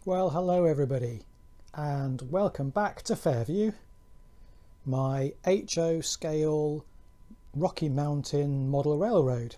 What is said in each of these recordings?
Well, hello everybody, and welcome back to Fairview, my HO scale Rocky Mountain model railroad.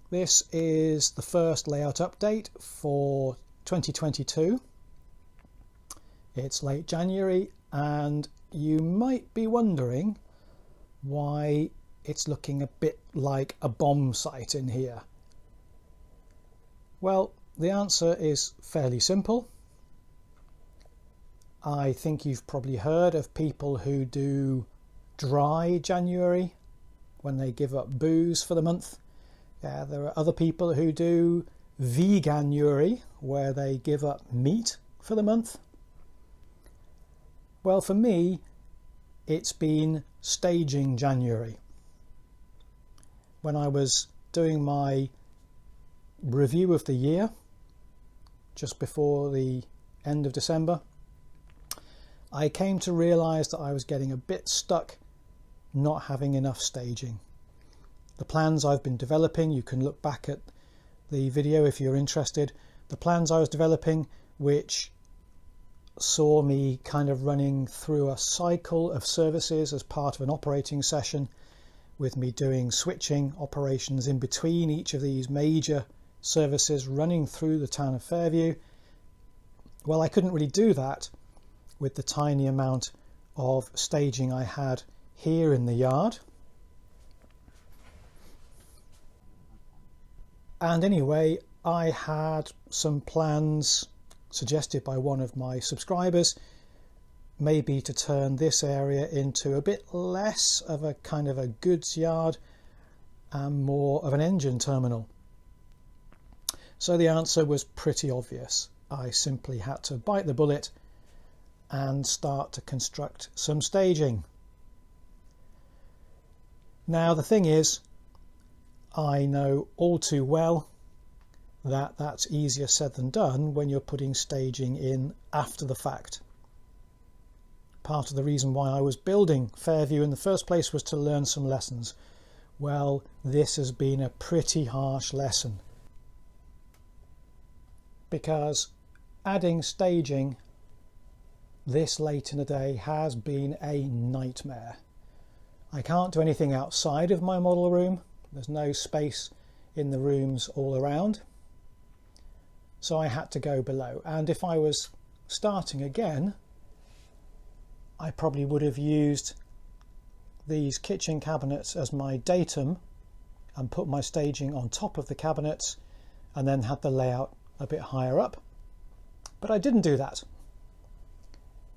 This is the first layout update for 2022. It's late January, and you might be wondering why it's looking a bit like a bomb site in here. Well, the answer is fairly simple. I think you've probably heard of people who do dry January when they give up booze for the month. Yeah, there are other people who do veganuary where they give up meat for the month. Well, for me, it's been staging January. When I was doing my review of the year just before the end of December, I came to realize that I was getting a bit stuck not having enough staging. The plans I've been developing, you can look back at the video if you're interested, the plans I was developing, which saw me kind of running through a cycle of services as part of an operating session, with me doing switching operations in between each of these major services running through the town of Fairview. Well, I couldn't really do that with the tiny amount of staging I had here in the yard. And anyway, I had some plans suggested by one of my subscribers, maybe to turn this area into a bit less of a kind of a goods yard and more of an engine terminal. So the answer was pretty obvious. I simply had to bite the bullet and start to construct some staging. Now the thing is, I know all too well that that's easier said than done when you're putting staging in after the fact. Part of the reason why I was building Fairview in the first place was to learn some lessons. Well, this has been a pretty harsh lesson, because adding staging this late in the day has been a nightmare. I can't do anything outside of my model room. There's no space in the rooms all around. So I had to go below. And if I was starting again, I probably would have used these kitchen cabinets as my datum and put my staging on top of the cabinets and then had the layout a bit higher up. But I didn't do that.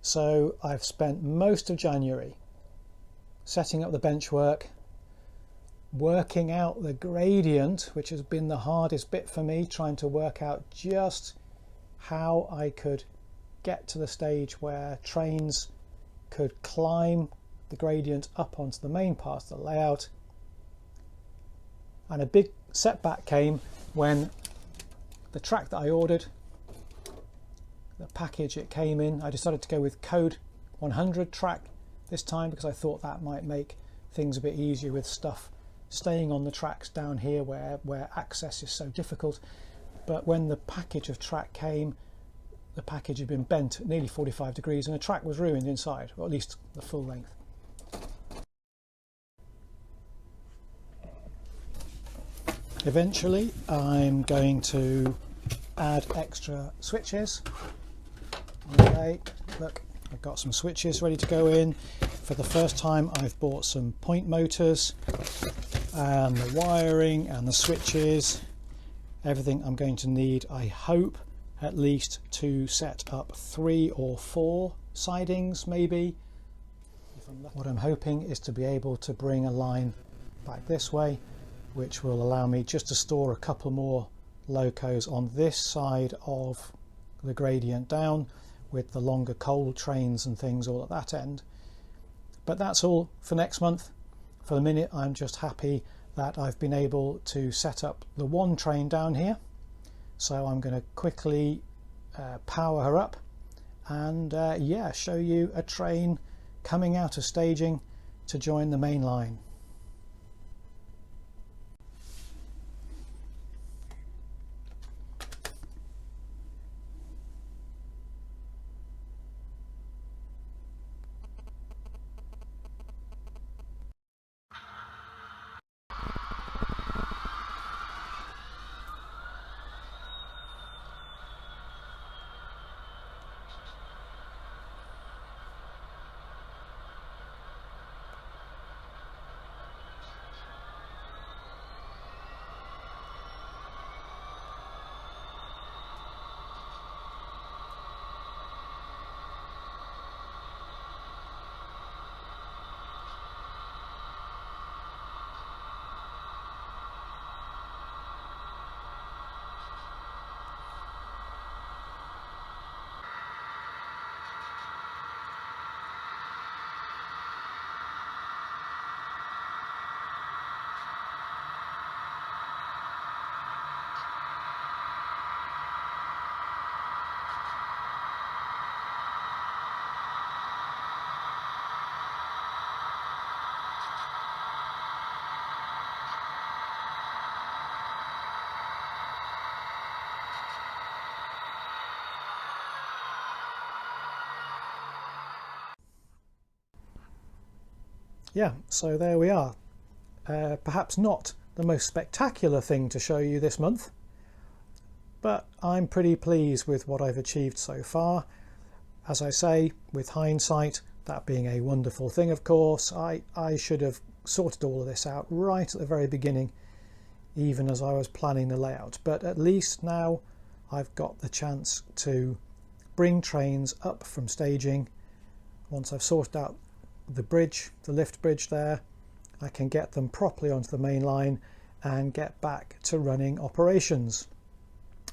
So I've spent most of January setting up the bench work, working out the gradient, which has been the hardest bit for me, trying to work out just how I could get to the stage where trains could climb the gradient up onto the main part of the layout. And a big setback came when the track that I ordered, the package it came in, I decided to go with code 100 track this time because I thought that might make things a bit easier with stuff staying on the tracks down here where access is so difficult. But when the package of track came, the package had been bent at nearly 45 degrees and the track was ruined inside, or at least the full length. Eventually I'm going to add extra switches. Okay, look, I've got some switches ready to go in. For the first time I've bought some point motors and the wiring and the switches, everything I'm going to need, I hope, at least to set up 3 or 4 sidings maybe. What I'm hoping is to be able to bring a line back this way, which will allow me just to store a couple more locos on this side of the gradient down, with the longer coal trains and things all at that end. But that's all for next month. For the minute, I'm just happy that I've been able to set up the one train down here. So I'm going to quickly power her up and yeah, show you a train coming out of staging to join the main line. yeah, so there we are. Perhaps not the most spectacular thing to show you this month, but I'm pretty pleased with what I've achieved so far. As I say, with hindsight, that being a wonderful thing, of course, I should have sorted all of this out right at the very beginning, even as I was planning the layout. But at least now I've got the chance to bring trains up from staging. Once I've sorted out the bridge, the lift bridge there, I can get them properly onto the main line and get back to running operations.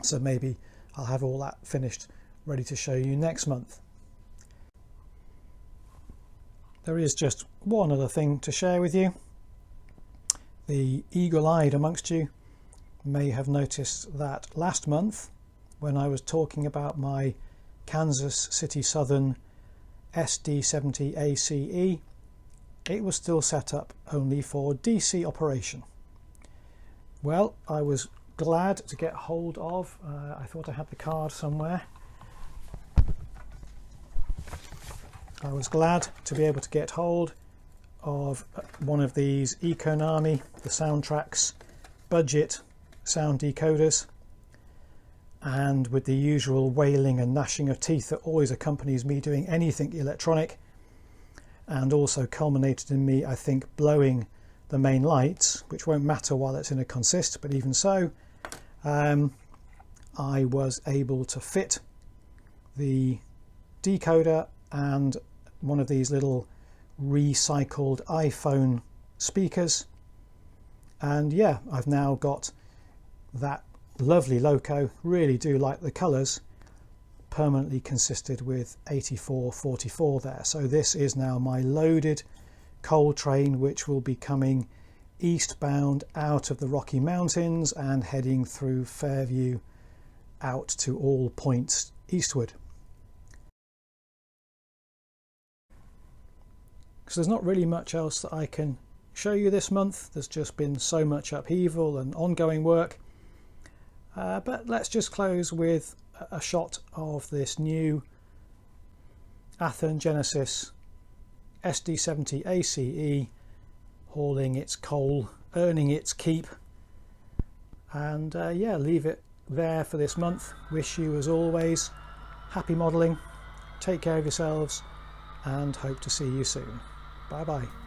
So maybe I'll have all that finished, ready to show you next month. There is just one other thing to share with you. The eagle-eyed amongst you may have noticed that last month, when I was talking about my Kansas City Southern SD70 ACE, it was still set up only for DC operation. Well, I was glad to get hold of, I thought I had the card somewhere. I was glad to be able to get hold of one of these Econami, the Soundtrax budget sound decoders, and with the usual wailing and gnashing of teeth that always accompanies me doing anything electronic, and also culminated in me, I think, blowing the main lights, which won't matter while it's in a consist, but even so, I was able to fit the decoder and one of these little recycled iPhone speakers, and yeah, I've now got that lovely loco. Really do like the colours, permanently consisted with 8444 there. So this is now my loaded coal train, which will be coming eastbound out of the Rocky Mountains and heading through Fairview out to all points eastward. So there's not really much else that I can show you this month. There's just been so much upheaval and ongoing work. But let's just close with a shot of this new Athearn Genesis SD70 ACE hauling its coal, earning its keep. And yeah, leave it there for this month. Wish you, as always, happy modelling, take care of yourselves, and hope to see you soon. Bye bye.